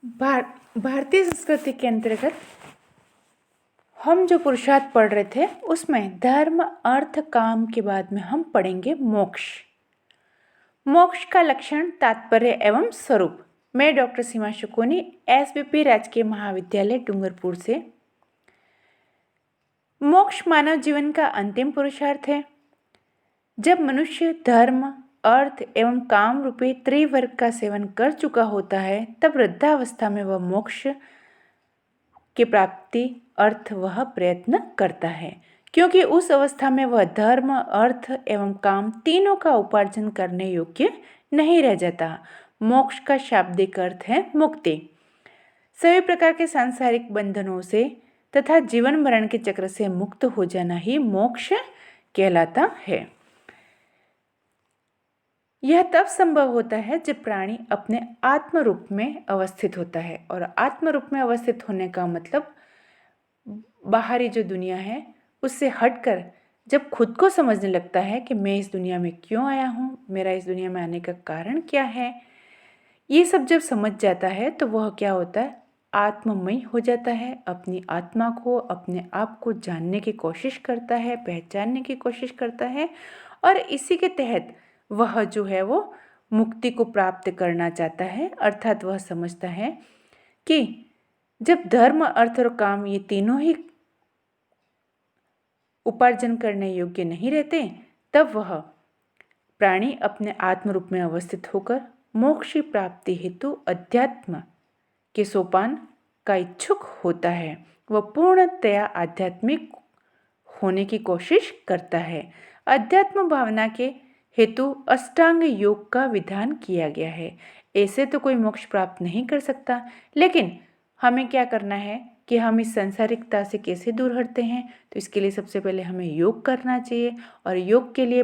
भारतीय संस्कृति के अंतर्गत हम जो पुरुषार्थ पढ़ रहे थे उसमें धर्म अर्थ काम के बाद में हम पढ़ेंगे मोक्ष। मोक्ष का लक्षण, तात्पर्य एवं स्वरूप। मैं डॉक्टर सीमा शुकोनी, एसवीपी राजकीय महाविद्यालय डूंगरपुर से। मोक्ष मानव जीवन का अंतिम पुरुषार्थ है। जब मनुष्य धर्म अर्थ एवं काम रूपी त्रिवर्ग का सेवन कर चुका होता है तब वृद्धावस्था में वह मोक्ष की प्राप्ति अर्थ वह प्रयत्न करता है, क्योंकि उस अवस्था में वह धर्म अर्थ एवं काम तीनों का उपार्जन करने योग्य नहीं रह जाता। मोक्ष का शाब्दिक अर्थ है मुक्ति। सभी प्रकार के सांसारिक बंधनों से तथा जीवन मरण के चक्र से मुक्त हो जाना ही मोक्ष कहलाता है। यह तब संभव होता है जब प्राणी अपने आत्म रूप में अवस्थित होता है, और आत्म रूप में अवस्थित होने का मतलब बाहरी जो दुनिया है उससे हटकर जब खुद को समझने लगता है कि मैं इस दुनिया में क्यों आया हूँ, मेरा इस दुनिया में आने का कारण क्या है, ये सब जब समझ जाता है तो वह क्या होता है, आत्ममय हो जाता है। अपनी आत्मा को, अपने आप को जानने की कोशिश करता है, पहचानने की कोशिश करता है, और इसी के तहत वह जो है वो मुक्ति को प्राप्त करना चाहता है। अर्थात वह समझता है कि जब धर्म अर्थ और काम ये तीनों ही उपार्जन करने योग्य नहीं रहते तब वह प्राणी अपने आत्म रूप में अवस्थित होकर मोक्ष की प्राप्ति हेतु अध्यात्म के सोपान का इच्छुक होता है। वह पूर्णतया आध्यात्मिक होने की कोशिश करता है। अध्यात्म भावना के हेतु अष्टांग योग का विधान किया गया है। ऐसे तो कोई मोक्ष प्राप्त नहीं कर सकता, लेकिन हमें क्या करना है कि हम इस सांसारिकता से कैसे दूर हटते हैं, तो इसके लिए सबसे पहले हमें योग करना चाहिए। और योग के लिए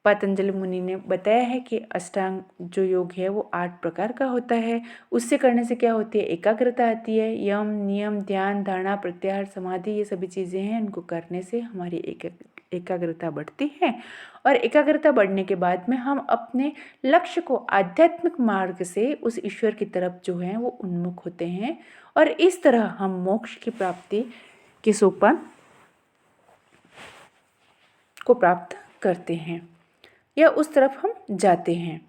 पतंजलि मुनि ने बताया है कि अष्टांग जो योग है वो 8 प्रकार का होता है। उससे करने से क्या होती है, एकाग्रता आती है। यम नियम ध्यान धारणा प्रत्याहार समाधि ये सभी चीज़ें हैं, इनको करने से हमारी एकाग्रता बढ़ती है, और एकाग्रता बढ़ने के बाद में हम अपने लक्ष्य को आध्यात्मिक मार्ग से उस ईश्वर की तरफ जो है वो उन्मुख होते हैं, और इस तरह हम मोक्ष की प्राप्ति के सोपान को प्राप्त करते हैं या उस तरफ हम जाते हैं।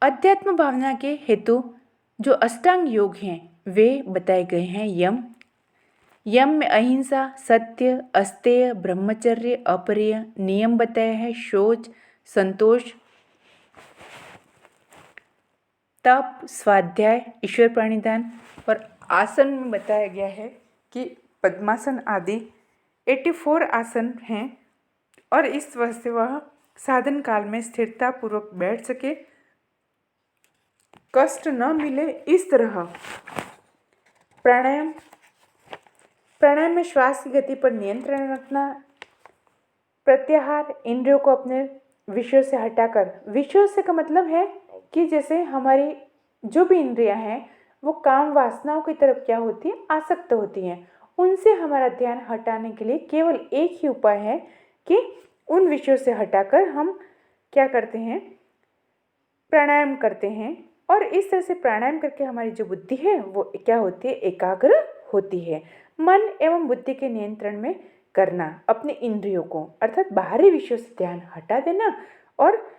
अध्यात्म भावना के हेतु जो अष्टांग योग हैं वे बताए गए हैं। यम में अहिंसा, सत्य, अस्तेय, ब्रह्मचर्य, अपरिय। नियम बताया है शौच, संतोष, तप, स्वाध्याय, ईश्वर प्रणिधान। और आसन में बताया गया है कि पद्मासन आदि 84 आसन हैं, और इस वजह से वह साधन काल में स्थिरता पूर्वक बैठ सके, कष्ट न मिले, इस तरह प्राणायाम में श्वास की गति पर नियंत्रण रखना, प्रत्याहार, इंद्रियों को अपने विषयों से हटाकर, विषयों से का मतलब है कि जैसे हमारी जो भी इंद्रियां हैं वो काम वासनाओं की तरफ क्या होती है, आसक्त होती हैं, उनसे हमारा ध्यान हटाने के लिए केवल एक ही उपाय है कि उन विषयों से हटाकर हम क्या करते हैं, प्राणायाम करते हैं। और इस तरह से प्राणायाम करके हमारी जो बुद्धि है वो क्या होती है, एकाग्र होती है। मन एवं बुद्धि के नियंत्रण में करना, अपने इंद्रियों को अर्थात बाहरी विषयों से ध्यान हटा देना, और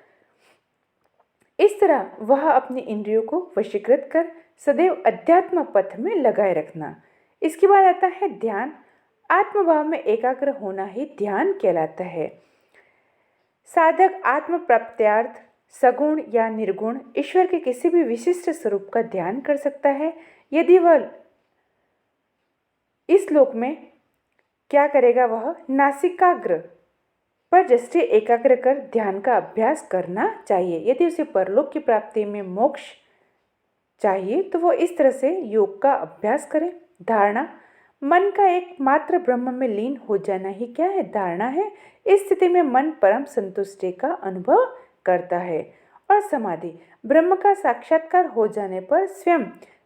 इस तरह वह अपनी इंद्रियों को वशीकृत कर सदैव अध्यात्म पथ में लगाए रखना। इसके बाद आता है ध्यान। आत्मभाव में एकाग्र होना ही ध्यान कहलाता है। साधक आत्म प्राप्त्यार्थ सगुण या निर्गुण ईश्वर के किसी भी विशिष्ट स्वरूप का ध्यान कर सकता है। यदि वह इस लोक में क्या करेगा, वह नासिकाग्र पर दृष्टि एकाग्र कर ध्यान का अभ्यास करना चाहिए। यदि उसे परलोक की प्राप्ति में मोक्ष चाहिए तो वह इस तरह से योग का अभ्यास करे। धारणा, मन का एकमात्र ब्रह्म में लीन हो जाना ही क्या है, धारणा है। इस स्थिति में मन परम संतुष्टि का अनुभव करता है। और समाधि, ब्रह्म का साक्षात्कार हो जाने पर स्वयं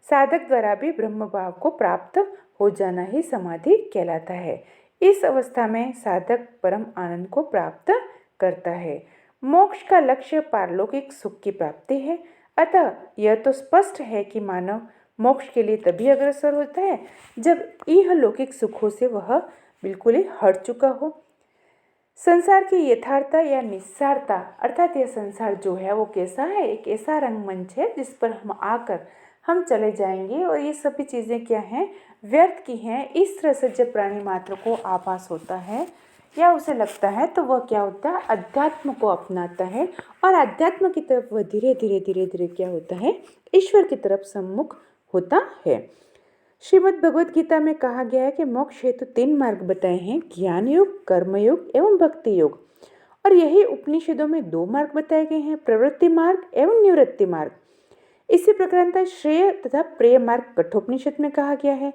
साधक द्वारा भी ब्रह्म भाव को प्राप्त हो जाना ही समाधि कहलाता है। इस अवस्था में साधक परम आनंद को प्राप्त करता है। मोक्ष का लक्ष्य पारलौकिक सुख की प्राप्ति है। अतः यह तो स्पष्ट है कि मानव मोक्ष के लिए तभी अग्रसर होता है जब इहलौकिक सुखों से वह बिल्कुल ही हट चुका हो। संसार की यथार्थता या निस्सारता अर्थात यह संसार जो है वो कैसा है, एक ऐसा रंगमंच है जिस पर हम चले जाएंगे और ये सभी चीज़ें क्या हैं, व्यर्थ की हैं। इस तरह से जब प्राणी मात्र को आभास होता है या उसे लगता है तो वह क्या होता है, अध्यात्म को अपनाता है और अध्यात्म की तरफ वह धीरे धीरे धीरे धीरे क्या होता है, ईश्वर की तरफ सम्मुख होता है। श्रीमद् भगवद गीता में कहा गया है कि मोक्ष हेतु 3 मार्ग बताए हैं, ज्ञान योग, कर्म योग एवं भक्ति योग। और यही उपनिषदों में 2 मार्ग बताए गए हैं, प्रवृत्ति मार्ग एवं निवृत्ति मार्ग। इसी प्रकार श्रेय तथा प्रेय मार्ग कठोपनिषद में कहा गया है।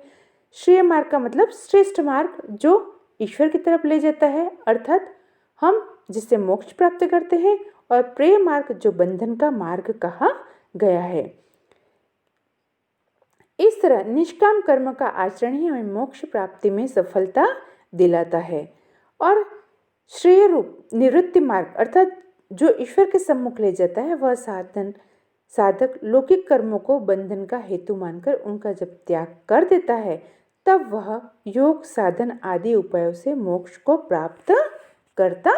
श्रेय मार्ग का मतलब श्रेष्ठ मार्ग जो ईश्वर की तरफ ले जाता है, अर्थात हम जिससे मोक्ष प्राप्त करते हैं, और प्रेय मार्ग जो बंधन का मार्ग कहा गया है। इस तरह निष्काम कर्म का आचरण ही हमें मोक्ष प्राप्ति में सफलता दिलाता है। और श्रेय रूप निवृत्ति मार्ग अर्थात जो ईश्वर के सम्मुख ले जाता है, वह साधक लौकिक कर्मों को बंधन का हेतु मानकर उनका जब त्याग कर देता है, तब वह योग, साधन आदि उपायों से मोक्ष को प्राप्त करता